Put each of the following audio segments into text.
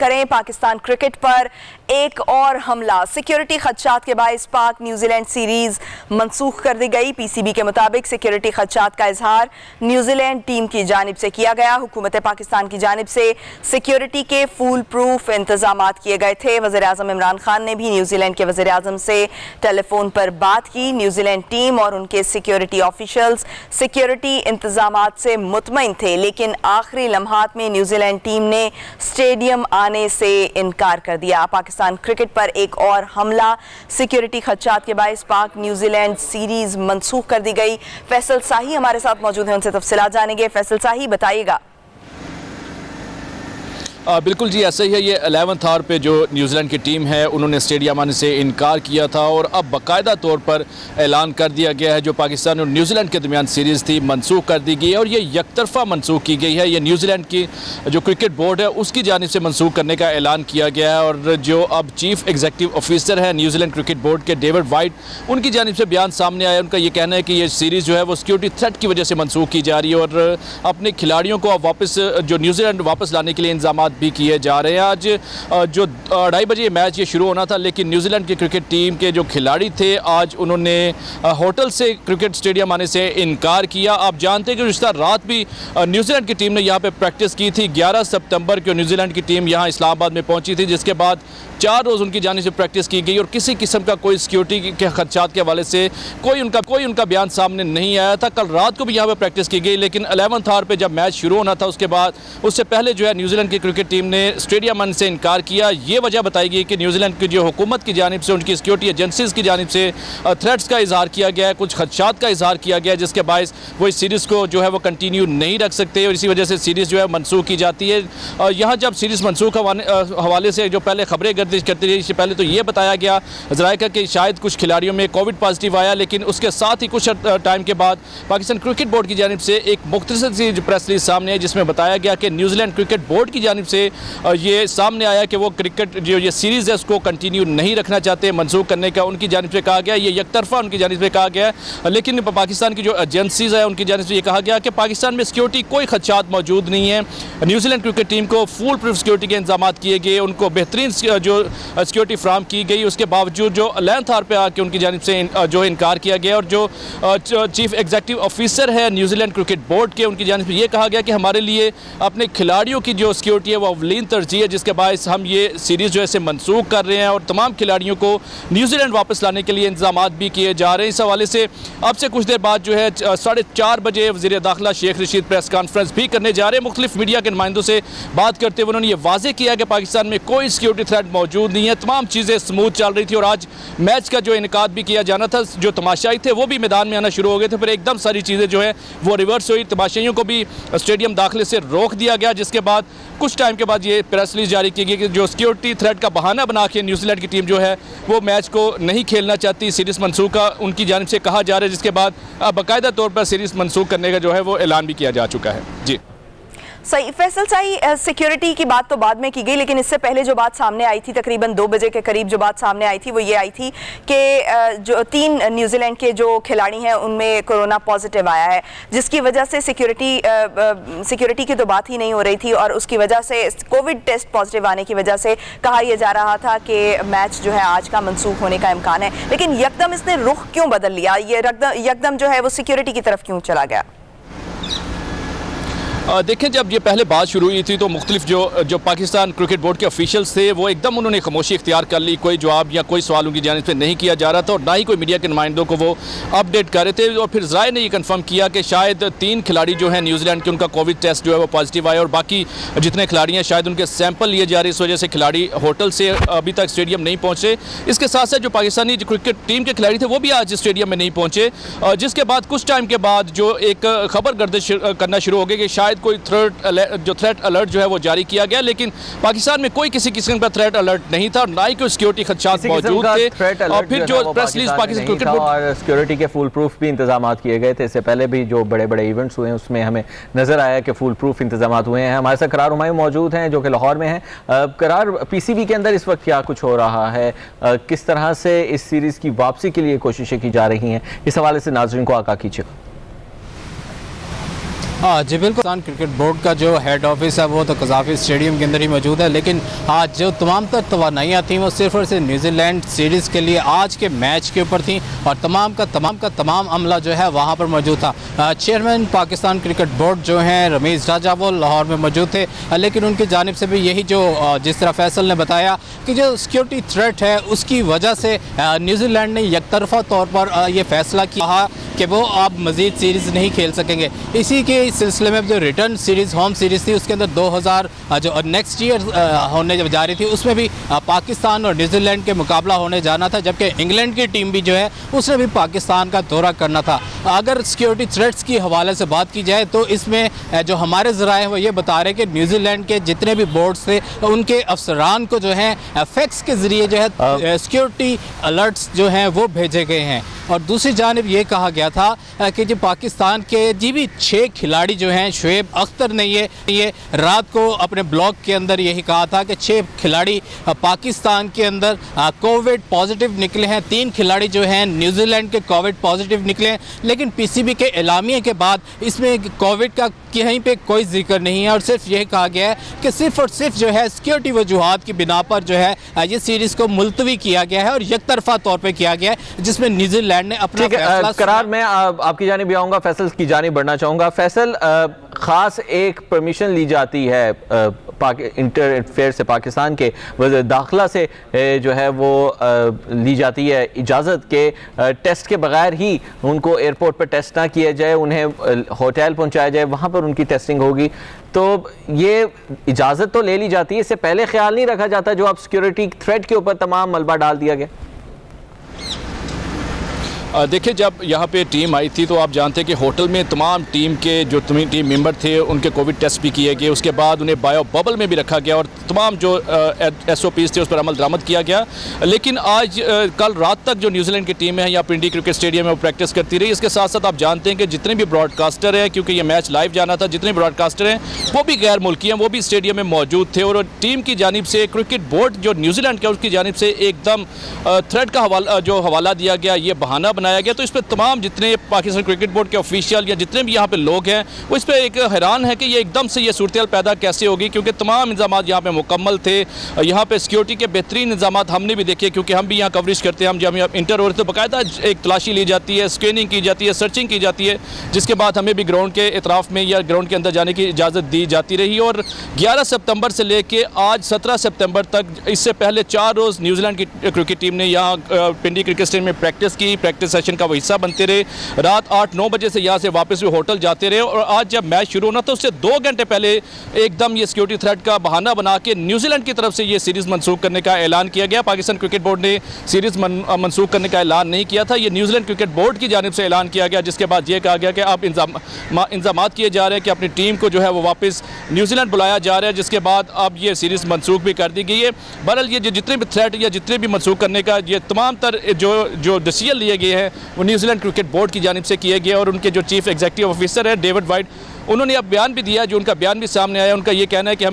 करें पाकिस्तान क्रिकेट पर एक और हमला। सिक्योरिटी खदशात के बायस पाक न्यूजीलैंड सीरीज मंसूख कर दी गई। पीसीबी के मुताबिक सिक्योरिटी खदशात का इजहार न्यूजीलैंड टीम की जानिब से किया गया। हुकूमत पाकिस्तान की जानिब से सिक्योरिटी के फुल प्रूफ इंतजाम किए गए थे। वज़ीर आज़म इमरान खान ने भी न्यूजीलैंड के वज़ीर आज़म से टेलीफोन पर बात की। न्यूजीलैंड टीम और उनके सिक्योरिटी ऑफिशल्स सिक्योरिटी इंतजामात से मुतमईन थे, लेकिन आखिरी लम्हात में न्यूजीलैंड टीम ने स्टेडियम आने से इनकार कर दिया। पाकिस्तान क्रिकेट पर एक और हमला। सिक्योरिटी खदशात के बायस पाक न्यूजीलैंड सीरीज मंसूख कर दी गई। फैसल शाही हमारे साथ मौजूद हैं, उनसे तफसीलात जानेंगे। फैसल शाही, बताइएगा। बिल्कुल जी, ऐसा ही है। ये 11th आवर पे जो न्यूजीलैंड की टीम है उन्होंने स्टेडियम आने से इनकार किया था और अब बाकायदा तौर पर ऐलान कर दिया गया है जो पाकिस्तान और न्यूजीलैंड के दरमियान सीरीज़ थी मंसूख कर दी गई है और ये यकतरफा मंसूख की गई है। ये न्यूजीलैंड की जो क्रिकेट बोर्ड है उसकी जानिब से मंसूख करने का ऐलान किया गया है और जो अब चीफ एग्जीक्यूटिव ऑफिसर है न्यूजीलैंड क्रिकेट बोर्ड के डेविड वाइट, उनकी जानिब से बयान सामने आया। उनका ये कहना है कि ये सीरीज़ जो है वो सिक्योरिटी थ्रेट की वजह से मंसूख की जा रही है और अपने खिलाड़ियों को अब वापस जो न्यूजीलैंड वापस लाने के लिए इंतजाम भी किए जा रहे हैं। आज जो 2:30 बजे मैच ये शुरू होना था, लेकिन न्यूजीलैंड की क्रिकेट टीम के जो खिलाड़ी थे आज उन्होंने होटल से क्रिकेट स्टेडियम आने से इनकार किया। आप जानते हैं कि रिश्ता रात भी न्यूजीलैंड की टीम ने यहाँ पे प्रैक्टिस की थी। 11 सितंबर को न्यूजीलैंड की टीम यहाँ इस्लामाबाद में पहुंची थी, जिसके बाद 4 रोज़ उनकी जानिब से प्रैक्टिस की गई और किसी किस्म का कोई सिक्योरिटी के खदशात के हवाले से कोई उनका बयान सामने नहीं आया था। कल रात को भी यहाँ पर प्रैक्टिस की गई, लेकिन 11th आवर पे जब मैच शुरू होना था उसके बाद उससे पहले जो है न्यूजीलैंड की क्रिकेट टीम ने स्टेडियम आने से इनकार किया। ये वजह बताई गई कि न्यूजीलैंड की जो हुकूमत की जानिब से उनकी सिक्योरिटी एजेंसीज़ की जानिब से थ्रेट्स का इजहार किया गया है, कुछ खदशात का इजहार किया गया है, जिसके बायस वो इस सीरीज़ को जो है वो कंटिन्यू नहीं रख सकते और इसी वजह से सीरीज़ जो है मनसूख की जाती है। यहाँ जब सीरीज़ मनसूख हवाले से जो पहले खबरें गर्दिश करती रही, इससे पहले तो ये बताया गया ज़राइका कि शायद कुछ खिलाड़ियों में कोविड पॉजिटिव आया, लेकिन उसके साथ ही कुछ टाइम के बाद पाकिस्तान क्रिकेट बोर्ड की जानिब से एक मुख्तसर सी प्रेस रिलीज सामने आई जिसमें बताया गया कि न्यूजीलैंड क्रिकेट बोर्ड की जानिब से ये सामने आया कि वो क्रिकेट जो ये सीरीज़ है उसको कंटिन्यू नहीं रखना चाहते, मनसूख करने का उनकी जानिब से कहा गया। ये यकतरफा उनकी जानिब से कहा गया, लेकिन पाकिस्तान की जो एजेंसीज़ है उनकी जानिब से ये कहा गया कि पाकिस्तान में सिक्योरिटी कोई खदशात मौजूद नहीं है। न्यूजीलैंड क्रिकेट टीम को फुल प्रूफ सिक्योरिटी के इंतजाम किए गए, उनको बेहतरीन जो सिक्योरिटी फ्राहम की गई। उसके बावजूद जो 11th आवर पे आके उनकी जानिब से जो इनकार किया गया और जो चीफ एग्जीक्यूटिव ऑफिसर है न्यूजीलैंड क्रिकेट बोर्ड के, उनकी जानिब से ये कहा गया कि हमारे लिए अपने खिलाड़ियों की जो सिक्योरिटी है वो अवलीन तरजीह है, जिसके बायस हम ये सीरीज़ जो है मंसूख कर रहे हैं और तमाम खिलाड़ियों को न्यूजीलैंड वापस लाने के लिए इंतजाम भी किए जा रहे हैं। इस हवाले से अब से कुछ देर बाद जो है 4:30 बजे वज़ीर दाखिला शेख रशीद प्रेस कॉन्फ्रेंस भी करने जा रहे हैं। मुख्तलिफ मीडिया के नुमाइंदों से बात करते हुए उन्होंने ये वाज़ेह किया कि पाकिस्तान में कोई सिक्योरिटी थ्रेट मौजूद नहीं है, तमाम चीज़ें स्मूथ चल रही थी और आज मैच का जो इनकाद भी किया जाना था, जो तमाशाई थे वो भी मैदान में आना शुरू हो गए थे, फिर एकदम सारी चीज़ें जो है वो रिवर्स हुई। तमाशाइयों को भी स्टेडियम दाखिले से रोक दिया गया, जिसके बाद कुछ टाइम के बाद ये प्रेस रिलीज जारी की गई कि जो सिक्योरिटी थ्रेट का बहाना बना के न्यूजीलैंड की टीम जो है वो मैच को नहीं खेलना चाहती, सीरीज़ मनसूख का उनकी जानिब से कहा जा रहा है, जिसके बाद बाकायदा तौर पर सीरीज़ मनसूख करने का जो है वो ऐलान भी किया जा चुका है। जी सही। फैसल शाही, सिक्योरिटी की बात तो बाद में की गई, लेकिन इससे पहले जो बात सामने आई थी तकरीबन 2 बजे के करीब जो बात सामने आई थी वो ये आई थी कि जो 3 न्यूजीलैंड के जो खिलाड़ी हैं उनमें कोरोना पॉजिटिव आया है, जिसकी वजह से सिक्योरिटी की तो बात ही नहीं हो रही थी और उसकी वजह से कोविड टेस्ट पॉजिटिव आने की वजह से कहा यह जा रहा था कि मैच जो है आज का मनसूख होने का इम्कान है। लेकिन यकदम इसने रुख क्यों बदल लिया, ये यकदम जो है वो सिक्योरिटी की तरफ क्यों चला गया? देखें, जब ये पहले बात शुरू हुई थी तो मुख्तलिफ जो पाकिस्तान क्रिकेट बोर्ड के ऑफिशियल्स थे वो एकदम उन्होंने खामोशी इख्तियार कर ली, कोई जवाब या कोई सवाल उनकी जानिब से नहीं किया जा रहा था और ना ही कोई मीडिया के नुमाइंदों को वो अपडेट कर रहे थे। और फिर ज़राए ने ये कंफर्म किया कि शायद 3 खिलाड़ी जो हैं न्यूजीलैंड के, उनका कोविड टेस्ट जो है वो पॉजिटिव आया और बाकी जितने खिलाड़ी हैं शायद उनके सैंपल लिए जा रहे, इस वजह से खिलाड़ी होटल से अभी तक स्टेडियम नहीं पहुँचे। इसके साथ साथ जो पाकिस्तानी क्रिकेट टीम के खिलाड़ी थे वो भी आज स्टेडियम में नहीं पहुँचे, जिसके बाद कुछ टाइम के बाद जो एक खबर गर्दिश करना शुरू हो गई कि शायद कोई थ्रेट अलर्ट जो है वो जारी किया गया, लेकिन पाकिस्तान में कोई किसी किस्म का थ्रेट अलर्ट नहीं था और ना ही कोई सिक्योरिटी खदशात मौजूद थे। और फिर जो press release Pakistan cricket board और सिक्योरिटी के फुल प्रूफ भी इंतजाम किए गए थे। इससे पहले भी जो बड़े बड़े इवेंट्स हुए हैं उसमें हमें नजर आया कि फुल प्रूफ इंतजाम हुए हैं। हमारे साथ करार हुमायूं मौजूद हैं जो कि लाहौर में हैं। करार, पीसीबी के अंदर इस वक्त क्या कुछ हो रहा है, किस तरह से इस सीरीज की वापसी के लिए कोशिशें की जा रही हैं, इस हवाले से नाज़रीन को आगाह कीजिएगा। जी बिल्कुल। पाकिस्तान क्रिकेट बोर्ड का जो हेड ऑफिस है वो तो कज़ाफ़ी स्टेडियम के अंदर ही मौजूद है, लेकिन आज जो तमाम तर तवानाइयाँ थी वो सिर्फ और सिर्फ न्यूजीलैंड सीरीज़ के लिए आज के मैच के ऊपर थी और तमाम का तमाम अमला जो है वहाँ पर मौजूद था। चेयरमैन पाकिस्तान क्रिकेट बोर्ड जो हैं रमीज़ राजा वो लाहौर में मौजूद थे, लेकिन उनकी जानिब से भी यही जो जिस तरह फैसल ने बताया कि जो सिक्योरिटी थ्रेट है उसकी वजह से न्यूजीलैंड ने यकतरफा तौर पर यह फैसला किया कि वो अब मज़ीद सीरीज़ नहीं खेल सकेंगे। इसी के सिलसिले में जो रिटर्न सीरीज़ होम सीरीज़ थी उसके अंदर 2000 जो नेक्स्ट ईयर होने जब जा रही थी उसमें भी पाकिस्तान और न्यूजीलैंड के मुकाबला होने जाना था, जबकि इंग्लैंड की टीम भी जो है उसने भी पाकिस्तान का दौरा करना था। अगर सिक्योरिटी थ्रेट्स की हवाले से बात की जाए तो इसमें जो हमारे ज़राए हैं वो ये बता रहे हैं कि न्यूजीलैंड के जितने भी बोर्ड्स थे उनके अफसरान को जो है फैक्स के ज़रिए जो है सिक्योरिटी अलर्ट्स जो हैं वो भेजे गए हैं। और दूसरी जानिब ये कहा गया था कि जो पाकिस्तान के जी भी 6 खिलाड़ी जो हैं, शुएब अख्तर ने ये रात को अपने ब्लॉग के अंदर यही कहा था कि 6 खिलाड़ी पाकिस्तान के अंदर कोविड पॉजिटिव निकले हैं, 3 खिलाड़ी जो हैं न्यूजीलैंड के कोविड पॉजिटिव निकले हैं, लेकिन पीसीबी के एलामिया के बाद इसमें कोविड का कहीं पे कोई जिक्र नहीं है और सिर्फ यही कहा गया है कि सिर्फ और सिर्फ जो है सिक्योरिटी वजूहात की बिना पर जो है ये सीरीज़ को मुलतवी किया गया है और यकतरफा तौर पे किया गया है, जिसमें न्यूजीलैंड ने अपना फैसला करार। मैं आपकी जानिब भी आऊँगा, फैसल की जानिब बढ़ना चाहूँगा। फैसल, ख़ास एक परमिशन ली जाती है इंटरफेयर से पाकिस्तान के वज़ीर दाखिला से जो है वो ली जाती है इजाज़त के टेस्ट के बगैर ही उनको एयरपोर्ट पर टेस्ट ना किया जाए, उन्हें होटल पहुंचाया जाए, वहाँ पर उनकी टेस्टिंग होगी। तो ये इजाज़त तो ले ली जाती है, इससे पहले ख्याल नहीं रखा जाता जो अब सिक्योरिटी थ्रेट के ऊपर तमाम मलबा डाल दिया गया। देखिए, जब यहाँ पे टीम आई थी तो आप जानते हैं कि होटल में तमाम टीम के जो टीम मेंबर थे उनके कोविड टेस्ट भी किए गए, उसके बाद उन्हें बायो बबल में भी रखा गया और तमाम जो SOPs थे उस पर अमल दरामद किया गया। लेकिन आज कल रात तक जो न्यूजीलैंड की टीम है यहाँ पिंडी क्रिकेट स्टेडियम में वो प्रैक्टिस करती रही। इसके साथ साथ आप जानते हैं कि जितने भी ब्रॉडकास्टर हैं, क्योंकि ये मैच लाइव जाना था, जितने ब्रॉडकास्टर हैं वो भी गैर मुल्की हैं, वो भी स्टेडियम में मौजूद थे और टीम की जानिब से क्रिकेट बोर्ड जो न्यूजीलैंड का उसकी जानिब से एकदम थ्रेट का हवाला दिया गया, ये बहाना बनाया गया। तो इस पर तमाम जितने पाकिस्तान क्रिकेट बोर्ड के ऑफिशियल या जितने भी यहाँ पे लोग हैं वो इस पर एक हैरान है कि ये एकदम से ये सूरत पैदा कैसे होगी, क्योंकि तमाम इंतजाम यहाँ पे मुकम्मल थे। यहाँ पे सिक्योरिटी के बेहतरीन इंतजाम हमने भी देखे, क्योंकि हम भी यहाँ कवरेज करते हैं। हम जब यहाँ इंटर हो रहे तो बाकायदा एक तलाशी ली जाती है, स्कैनिंग की जाती है, सर्चिंग की जाती है, जिसके बाद हमें भी ग्राउंड के इतराफ़ में या ग्राउंड के अंदर जाने की इजाज़त दी जाती रही। और 11 सितंबर से लेके आज 17 सितंबर तक, इससे पहले 4 रोज़ न्यूजीलैंड की क्रिकेट टीम ने यहाँ पिंडी क्रिकेट स्टेडियम में प्रैक्टिस की, प्रैक्टिस सेशन का हिस्सा बनते रहे। रात 8-9 बजे से यहाँ से वापस भी होटल जाते रहे और आज जब मैच शुरू होना तो उससे 2 घंटे पहले एकदम ये सिक्योरिटी थ्रेट का बहाना बना के न्यूजीलैंड की तरफ से ये सीरीज़ मनसूख करने का ऐलान किया गया। पाकिस्तान क्रिकेट बोर्ड ने सीरीज़ मनसूख करने का ऐलान नहीं किया था, ये न्यूजीलैंड क्रिकेट बोर्ड की जानिब से ऐलान किया गया, जिसके बाद ये कहा गया कि अब इंतजाम किए जा रहे हैं कि अपनी टीम को जो है वो वापस न्यूजीलैंड बुलाया जा रहा है, जिसके बाद अब ये सीरीज़ मनसूख भी कर दी गई है। बहरहाल ये जितने भी थ्रेट या जितने भी मनसूख करने का ये तमाम तर जो डिसीजन लिए गए हैं वो न्यूजीलैंड क्रिकेट बोर्ड की जानिब से किए गए और उनके जो चीफ एग्जीक्यूटिव ऑफिसर है डेविड वाइट, उन्होंने अब बयान भी दिया। जो उनका बयान भी सामने आया, उनका ये कहना है कि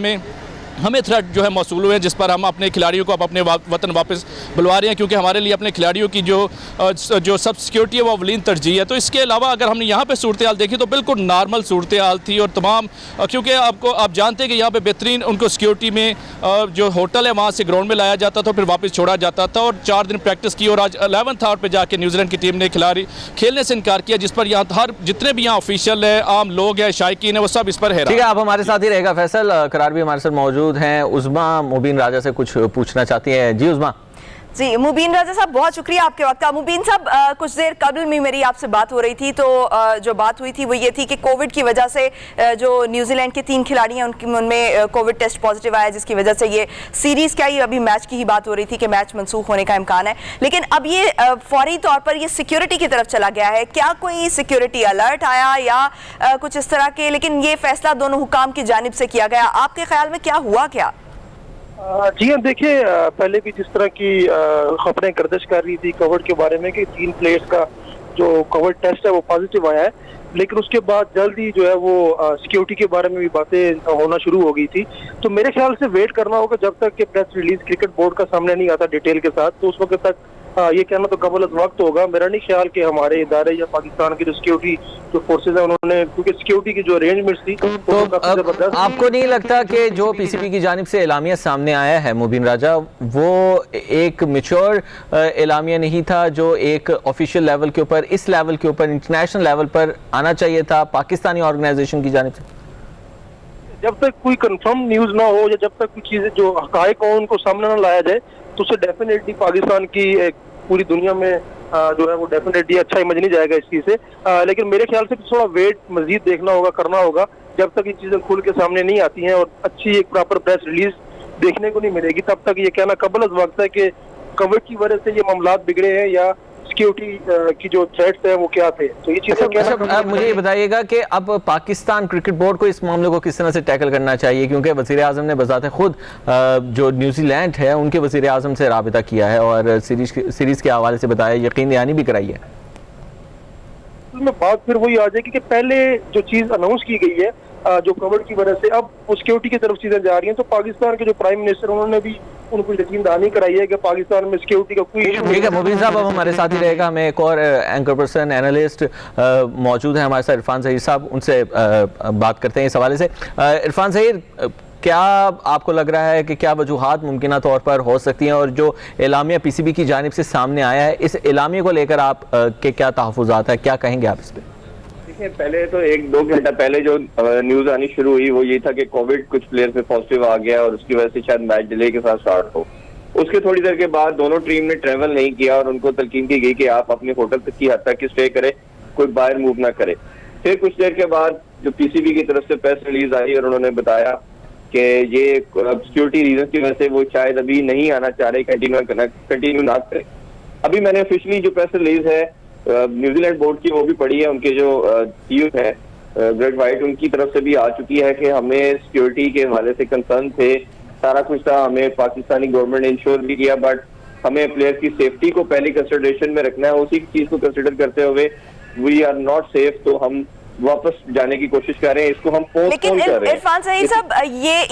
हमें थ्रेट जो है मौसूल हुए, जिस पर हम अपने खिलाड़ियों को अब अपने वतन वापस बुलवा रहे हैं, क्योंकि हमारे लिए अपने खिलाड़ियों की जो सब सिक्योरिटी है वो अवलीन तरजीह है। तो इसके अलावा अगर हमने यहाँ पे सूरत हाल देखी तो बिल्कुल नॉर्मल सूरत हाल थी और तमाम, क्योंकि आप जानते हैं कि यहाँ पे बेहतरीन उनको सिक्योरिटी में जो होटल है वहाँ से ग्राउंड में लाया जाता था, फिर वापस छोड़ा जाता था और 4 दिन प्रैक्टिस की और आज 11th आवर पर जाके न्यूजीलैंड की टीम ने खिलाड़ी खेलने से इनकार किया, जिस पर यहाँ हर जितने भी यहाँ ऑफिशियल है, आम लोग हैं, शायकीन है, वो सब इस पर हैरान। ठीक है, आप हमारे साथ ही रहेगा फैसल। करार भी हमारे साथ मौजूद हैं। उज़मा मुबीन राजा से कुछ पूछना चाहती हैं। जी उज़मा। जी मुबीन राजा साहब, बहुत शुक्रिया आपके वक्त का। मुबीन साहब, कुछ देर कबल में मेरी आपसे बात हो रही थी तो जो बात हुई थी वो ये थी कि कोविड की वजह से जो न्यूजीलैंड के 3 खिलाड़ी हैं उनमें कोविड टेस्ट पॉजिटिव आया, जिसकी वजह से ये सीरीज़ क्या ही अभी मैच की ही बात हो रही थी कि मैच मनसूख होने का इम्कान है। लेकिन अब ये फौरी तौर पर ये सिक्योरिटी की तरफ चला गया है, क्या कोई सिक्योरिटी अलर्ट आया या कुछ इस तरह के, लेकिन ये फैसला दोनों हुकाम की जानिब से किया गया, आपके ख्याल में क्या हुआ क्या? जी हाँ, देखिए, पहले भी जिस तरह की खबरें गर्दिश कर रही थी कोविड के बारे में कि 3 प्लेयर्स का जो कोविड टेस्ट है वो पॉजिटिव आया है, लेकिन उसके बाद जल्द ही जो है वो सिक्योरिटी के बारे में भी बातें होना शुरू हो गई थी। तो मेरे ख्याल से वेट करना होगा जब तक कि प्रेस रिलीज क्रिकेट बोर्ड का सामने नहीं आता डिटेल के साथ, तो उस वक्त तक ये कहना तो कबल वक्त होगा। मेरा नहीं ख्याल कि हमारे इदारे या पाकिस्तान की जो सिक्योरिटी जो फोर्सेज है उन्होंने, क्योंकि सिक्योरिटी की जो अरेंजमेंट्स थी तो काफी जबरदस्त। आपको नहीं लगता कि जो पीसीबी की जानिब से एलामिया सामने आया है मुबीन राजा, वो एक मैच्योर एलामिया नहीं था जो एक ऑफिशियल लेवल के ऊपर, इस लेवल के ऊपर, इंटरनेशनल लेवल पर आना चाहिए था पाकिस्तानी ऑर्गेनाइजेशन की जानिब से? जब तक कोई कंफर्म न्यूज ना हो या जब तक कोई चीजें जो हकायक हो उनको सामने ना लाया जाए तो उसे डेफिनेटली पाकिस्तान की पूरी दुनिया में जो है वो डेफिनेटली अच्छा इमेज नहीं जाएगा इस चीज से। लेकिन मेरे ख्याल से थोड़ा वेट मजीद देखना होगा, करना होगा, जब तक ये चीजें खुल के सामने नहीं आती हैं और अच्छी एक प्रॉपर प्रेस रिलीज देखने को नहीं मिलेगी तब तक ये कहना कबल वक्त है कि कोविड की वजह से ये मामलात बिगड़े हैं या सिक्योरिटी की जो थ्रेट्स है वो क्या थे। तो ये चीजें मुझे ये बताइएगा कि अब पाकिस्तान क्रिकेट बोर्ड को इस मामले को किस तरह से टैकल करना चाहिए, क्योंकि वज़ीर आज़म ने बज़ाते खुद जो न्यूजीलैंड है उनके वज़ीर आज़म से राबिता किया है और सीरीज के हवाले से बताया, यकीन दहानी भी कराई है। में बात फिर वही आ जाएगी कि पहले जो चीज अनाउंस की गई है जो कोविड की वजह से अब सिक्योरिटी की तरफ चीजें जा रही हैं, तो पाकिस्तान के जो प्राइम मिनिस्टर उन्होंने भी उनको यकीन दहानी कराई है कि पाकिस्तान में सिक्योरिटी का कोई इशू। ठीक है मुबीन साहब, अब हमारे साथ ही रहेगा, हमें एक और एंकर पर्सन एनालिस्ट मौजूद है हमारे साथ, इरफान ज़हीर साहब, उनसे बात करते हैं इस हवाले से। इरफान ज़हीर, क्या आपको लग रहा है कि क्या वजूहात मुमकिन तौर पर हो सकती हैं और जो एलामिया पीसीबी की जानिब से सामने आया है, इस एलामिया को लेकर आप के क्या तहफ़्फ़ुज़ात है, क्या कहेंगे आप इस पर? पहले तो 1-2 घंटा पहले जो न्यूज आनी शुरू हुई वो ये था कि कोविड कुछ प्लेयर पे पॉजिटिव आ गया और उसकी वजह से शायद मैच डिले के साथ स्टार्ट हो। उसके थोड़ी देर के बाद दोनों टीम ने ट्रैवल नहीं किया और उनको तलकीन की गई कि आप अपने होटल तक की हद तक स्टे करें, कोई बाहर मूव ना करे। फिर कुछ देर के बाद जो पीसीबी की तरफ से प्रेस रिलीज आई और उन्होंने बताया कि ये सिक्योरिटी रीजन की वजह से वो शायद अभी नहीं आना चाह रहे, कंटिन्यू ना करें। अभी मैंने ऑफिशियली जो प्रेस रिलीज है न्यूजीलैंड बोर्ड की वो भी पढ़ी है, उनके जो सीईओ है ग्रेग वाइट, उनकी तरफ से भी आ चुकी है कि हमें सिक्योरिटी के हवाले से कंसर्न थे, सारा कुछ था, हमें पाकिस्तानी गवर्नमेंट ने इंश्योर भी किया, बट हमें प्लेयर की सेफ्टी को पहली कंसिडरेशन में रखना है। उसी चीज को कंसिडर करते हुए वी आर नॉट सेफ, तो हम वापस जाने की कोशिश कर रहे हैं, इसको हम पोस्टपोन कर रहे हैं। इरफान ज़हीर साहब,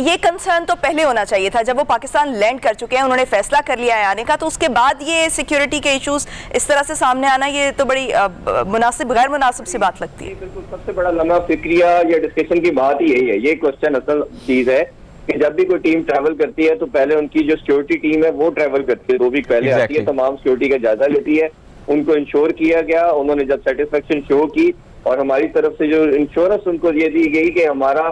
ये कंसर्न तो पहले होना चाहिए था जब वो पाकिस्तान लैंड कर चुके हैं, उन्होंने फैसला कर लिया है आने का, तो उसके बाद ये सिक्योरिटी के इश्यूज इस तरह से सामने आना, ये तो बड़ी मुनासिब गैर मुनासिब सी बात लगती है। बिल्कुल, सबसे बड़ा लम्हा फिक्रिया या डिस्कशन की बात ही यही है। ये क्वेश्चन असल चीज है कि जब भी कोई टीम ट्रैवल करती है तो पहले उनकी जो सिक्योरिटी टीम है वो ट्रैवल करती है, 2 वीक पहले आती है, तमाम सिक्योरिटी का जायजा लेती है, उनको इंश्योर किया गया, उन्होंने जब सेटिस्फेक्शन शो की और हमारी तरफ से जो इंश्योरेंस उनको ये दी गई कि हमारा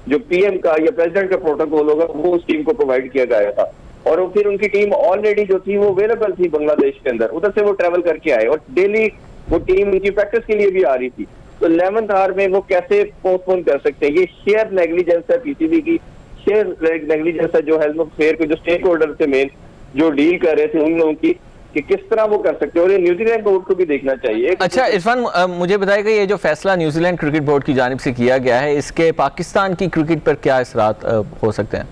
जो पीएम का या प्रेसिडेंट का प्रोटोकॉल होगा वो उस टीम को प्रोवाइड किया गया था। और फिर उनकी टीम ऑलरेडी जो थी वो अवेलेबल थी बांग्लादेश के अंदर, उधर से वो ट्रैवल करके आए और डेली वो टीम उनकी प्रैक्टिस के लिए भी आ रही थी। तो 11th आवर में वो कैसे पोस्टपोन कर सकते हैं? ये शेयर नेग्लिजेंस है पीसीबी की, शेयर नेग्लिजेंस है जो हेल्थ अफेयर के जो स्टेक होल्डर थे मेन जो डील कर रहे थे उन लोगों की, कि किस तरह वो कर सकते हैं, और ये न्यूजीलैंड बोर्ड को भी देखना चाहिए। अच्छा इरफान, मुझे बताइएगा ये जो फैसला न्यूजीलैंड क्रिकेट बोर्ड की जानिब से किया गया है, इसके पाकिस्तान की क्रिकेट पर क्या असरात हो सकते हैं?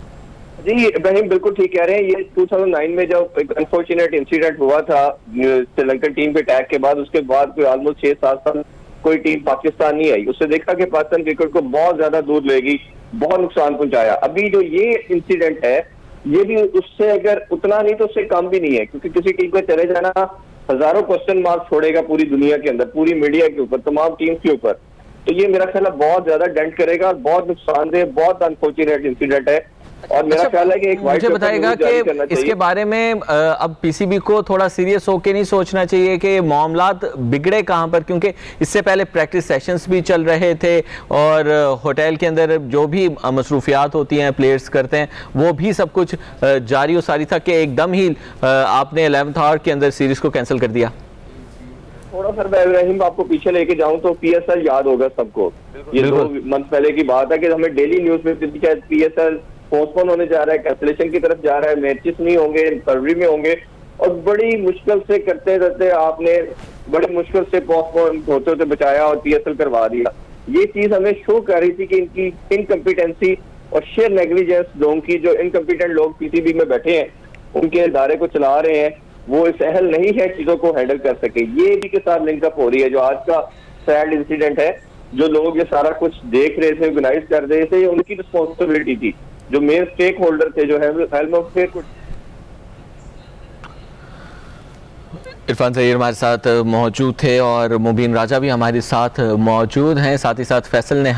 जी इब्राहिम बिल्कुल ठीक कह रहे हैं। ये 2009 में जब एक अनफॉर्चुनेट इंसिडेंट हुआ था श्रीलंकन टीम के अटैक के बाद, उसके बाद कोई ऑलमोस्ट 6-7 साल कोई टीम पाकिस्तान नहीं आई, उससे देखा कि पाकिस्तान क्रिकेट को बहुत ज्यादा दूर लेगी, बहुत नुकसान पहुंचाया। अभी जो ये इंसिडेंट है ये भी उससे अगर उतना नहीं तो उससे कम भी नहीं है, क्योंकि किसी टीम को चले जाना हजारों क्वेश्चन मार्क छोड़ेगा पूरी दुनिया के अंदर, पूरी मीडिया के ऊपर, तमाम टीम के ऊपर। तो ये मेरा ख्याल है बहुत ज्यादा डेंट करेगा, बहुत नुकसानदेह, बहुत अनफॉर्चुनेट इंसिडेंट है। और मेरा ख्याल है कि एक मुझे बताएगा कि इसके बारे में अब पीसीबी को थोड़ा सीरियस होकर नहीं सोचना चाहिए कि मामलात बिगड़े कहां पर, क्योंकि इससे पहले प्रैक्टिस सेशंस भी चल रहे थे और होटल के अंदर जो भी मसरूफियात होती हैं प्लेयर्स करते हैं वो भी सब कुछ जारी और सारी था कि एकदम ही आपने 11th आवर के अंदर सीरीज को कैंसिल कर दिया। थोड़ा सर मैं इब्राहिम आपको पीछे लेके जाऊं तो पीएसएल याद होगा सबको, ये 2 मंथ पहले की बात है कि हमें डेली न्यूज में पीएसएल पोस्टपोन होने जा रहा है, कैंसिलेशन की तरफ जा रहा है, मैचेस नहीं होंगे, फरवरी में होंगे, और बड़ी मुश्किल से करते रहते आपने बड़ी मुश्किल से पोस्टपोन होते होते बचाया और पीएसएल करवा दिया। ये चीज हमें शो कर रही थी कि इनकी इनकम्पिटेंसी और शेयर नेग्लिजेंस लोगों की, जो इनकम्पिटेंट लोग पीसीबी में बैठे हैं उनके इदारे को चला रहे हैं, वो इस अहल नहीं है चीजों को हैंडल कर सके। ये भी के साथ लिंकअप हो रही है। जो आज का सैड इंसिडेंट है, जो लोग ये सारा कुछ देख रहे थे, ऑर्गेनाइज कर रहे थे, उनकी रिस्पॉन्सिबिलिटी थी, जो मेन स्टेक होल्डर थे, जो हेल्थ अफेयर को इरफान ज़हीर हमारे साथ मौजूद थे और मुबीन राजा भी हमारे साथ मौजूद हैं, साथ ही साथ फैसल ने